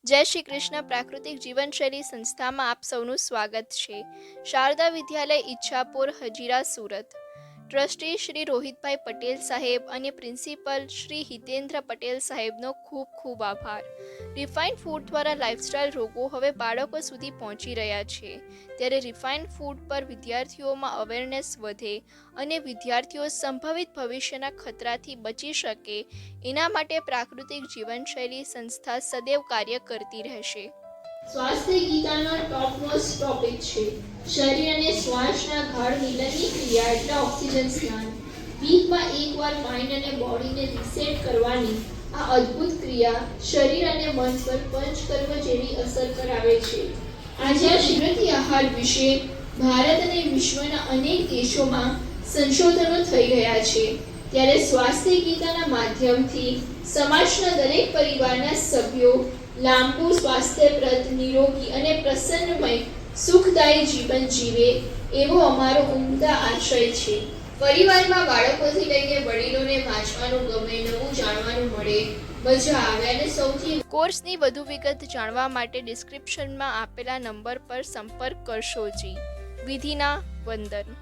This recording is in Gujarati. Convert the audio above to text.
જય શ્રી કૃષ્ણ. પ્રાકૃતિક જીવનશૈલી સંસ્થામાં આપ સૌનું સ્વાગત છે. શારદા વિદ્યાલય ઈચ્છાપુર, હજીરા, સુરત. ટ્રસ્ટી શ્રી રોહિતભાઈ પટેલ સાહેબ અને પ્રિન્સિપલ શ્રી હિતેન્દ્ર પટેલ સાહેબનો ખૂબ ખૂબ આભાર. રિફાઇન્ડ ફૂડ દ્વારા લાઇફસ્ટાઇલ રોગો હવે બાળકો સુધી પહોંચી રહ્યા છે, ત્યારે રિફાઇન્ડ ફૂડ પર વિદ્યાર્થીઓમાં અવેરનેસ વધે અને વિદ્યાર્થીઓ સંભવિત ભવિષ્યના ખતરાથી બચી શકે એના માટે પ્રાકૃતિક જીવનશૈલી સંસ્થા સદૈવ કાર્ય કરતી રહેશે. સ્વાસ્થ્ય ગીતાનો ટોપ મોસ્ટ ટોપિક છે શરીર અને શ્વાસના ગાઢ મિલનની ક્રિયા એટલે ઓક્સિજન સ્નાન. વીકમાં એકવાર માઇન્ડ અને બોડીને રીસેટ કરવાની આ અદ્ભુત ક્રિયા શરીર અને મન પર પંચકર્મ જેવી અસર કરાવે છે. આજે આ કુદરતી આહાર વિશે ભારત અને વિશ્વના અનેક દેશોમાં સંશોધનો થઈ રહ્યા છે, ત્યારે સ્વાસ્થ્ય ગીતાના માધ્યમથી સમાજના દરેક પરિવારના સભ્યો લાંબુ, સ્વાસ્થ્યપ્રદ, નિરોગી અને પ્રસન્નમય સુખદાયી જીવન જીવે એવો અમારો ઉમદા આશય છે. પરિવારમાં બાળકોથી લઈને વડીલોને વાંચવાનું ગમે, નવું જાણવાનું મળે, મજા આવે અને સૌથી કોર્સની વધુ વિગત જાણવા માટે ડિસ્ક્રિપ્શનમાં આપેલા નંબર પર સંપર્ક કરશો. વિધિના વંદન.